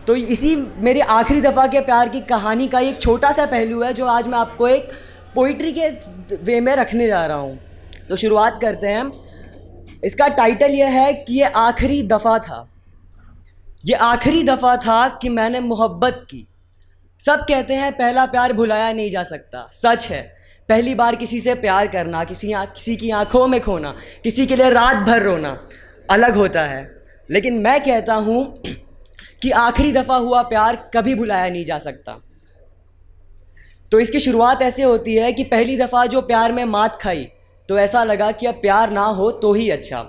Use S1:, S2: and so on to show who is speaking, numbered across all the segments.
S1: तो इसी मेरी आखिरी दफ़ा के प्यार की कहानी का एक छोटा सा पहलू है जो आज मैं आपको एक पोइट्री के वे में रखने जा रहा हूँ। तो शुरुआत करते हैं। इसका टाइटल यह है कि ये आखिरी दफ़ा था, ये आखिरी दफ़ा था कि मैंने मोहब्बत की। सब कहते हैं पहला प्यार भुलाया नहीं जा सकता, सच है। पहली बार किसी से प्यार करना, किसी की आंखों में खोना, किसी के लिए रात भर रोना अलग होता है। लेकिन मैं कहता हूँ कि आखिरी दफ़ा हुआ प्यार कभी भुलाया नहीं जा सकता। तो इसकी शुरुआत ऐसे होती है कि पहली दफ़ा जो प्यार में मात खाई तो ऐसा लगा कि अब प्यार ना हो तो ही अच्छा।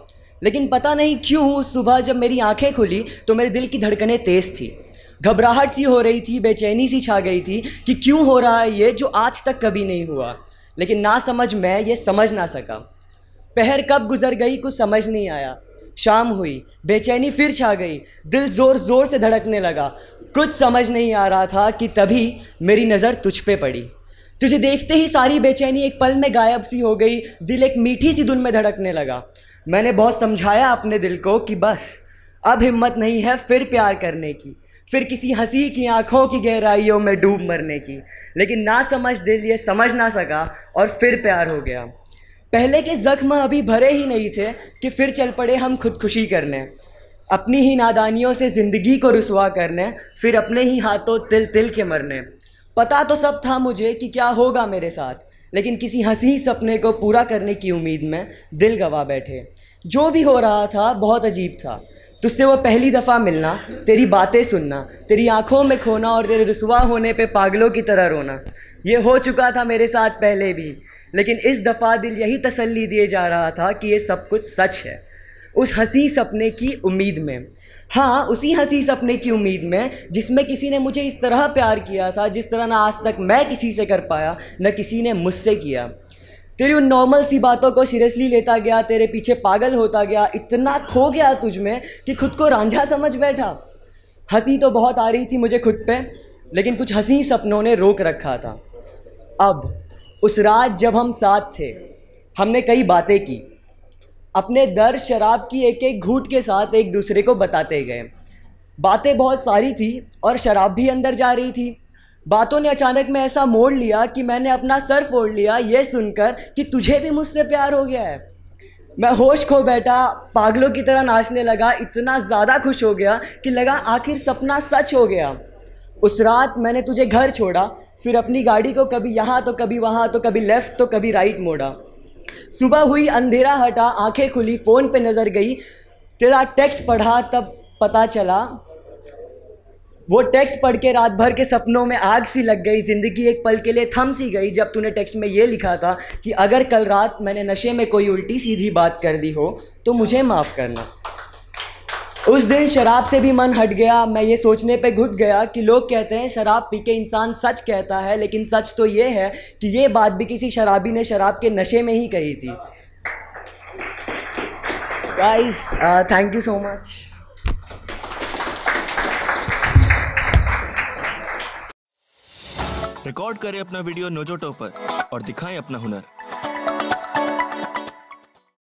S1: लेकिन पता नहीं क्यों उस सुबह जब मेरी आंखें खुली तो मेरे दिल की धड़कनें तेज़ थी, घबराहट सी हो रही थी, बेचैनी सी छा गई थी कि क्यों हो रहा है ये जो आज तक कभी नहीं हुआ। लेकिन ना समझ मैं ये समझ ना सका। पहर कब गुजर गई कुछ समझ नहीं आया। शाम हुई, बेचैनी फिर छा गई, दिल ज़ोर ज़ोर से धड़कने लगा। कुछ समझ नहीं आ रहा था कि तभी मेरी नज़र तुझ पे पड़ी। तुझे देखते ही सारी बेचैनी एक पल में गायब सी हो गई। दिल एक मीठी सी धुन में धड़कने लगा। मैंने बहुत समझाया अपने दिल को कि बस अब हिम्मत नहीं है फिर प्यार करने की, फिर किसी हंसी की आंखों की गहराइयों में डूब मरने की। लेकिन ना समझ दिल ये समझ ना सका और फिर प्यार हो गया। पहले के ज़ख्म अभी भरे ही नहीं थे कि फिर चल पड़े हम खुदकुशी करने, अपनी ही नादानियों से ज़िंदगी को रुसवा करने, फिर अपने ही हाथों तिल तिल के मरने। पता तो सब था मुझे कि क्या होगा मेरे साथ, लेकिन किसी हंसी सपने को पूरा करने की उम्मीद में दिल गवा बैठे। जो भी हो रहा था बहुत अजीब था। तुझसे वो पहली दफ़ा मिलना, तेरी बातें सुनना, तेरी आंखों में खोना और तेरे रुसवा होने पे पागलों की तरह रोना, ये हो चुका था मेरे साथ पहले भी। लेकिन इस दफ़ा दिल यही तसल्ली दिए जा रहा था कि ये सब कुछ सच है, उस हंसी सपने की उम्मीद में। हाँ, उसी हंसी सपने की उम्मीद में जिसमें किसी ने मुझे इस तरह प्यार किया था जिस तरह ना आज तक मैं किसी से कर पाया, न किसी ने मुझसे किया। तेरी उन नॉर्मल सी बातों को सीरियसली लेता गया, तेरे पीछे पागल होता गया, इतना खो गया तुझ में कि खुद को रांझा समझ बैठा। हंसी तो बहुत आ रही थी मुझे खुद पे, लेकिन कुछ हंसी सपनों ने रोक रखा था। अब उस रात जब हम साथ थे हमने कई बातें की, अपने दर्द शराब की एक एक घूंट के साथ एक दूसरे को बताते गए। बातें बहुत सारी थी और शराब भी अंदर जा रही थी। बातों ने अचानक में ऐसा मोड़ लिया कि मैंने अपना सर फोड़ लिया ये सुनकर कि तुझे भी मुझसे प्यार हो गया है। मैं होश खो बैठा, पागलों की तरह नाचने लगा, इतना ज़्यादा खुश हो गया कि लगा आखिर सपना सच हो गया। उस रात मैंने तुझे घर छोड़ा, फिर अपनी गाड़ी को कभी यहाँ तो कभी वहाँ, तो कभी लेफ़्ट तो कभी राइट मोड़ा। सुबह हुई, अंधेरा हटा, आंखें खुली, फ़ोन पे नज़र गई, तेरा टेक्स्ट पढ़ा, तब पता चला वो टेक्स्ट पढ़ के रात भर के सपनों में आग सी लग गई। ज़िंदगी एक पल के लिए थम सी गई जब तूने टेक्स्ट में ये लिखा था कि अगर कल रात मैंने नशे में कोई उल्टी सीधी बात कर दी हो तो मुझे माफ़ करना। उस दिन शराब से भी मन हट गया। मैं ये सोचने पे घुट गया कि लोग कहते हैं शराब पी के इंसान सच कहता है, लेकिन सच तो ये है कि ये बात भी किसी शराबी ने शराब के नशे में ही कही थी। Guys, thank you so much.
S2: Record करें अपना वीडियो नोजोटो पर और दिखाएं अपना हुनर।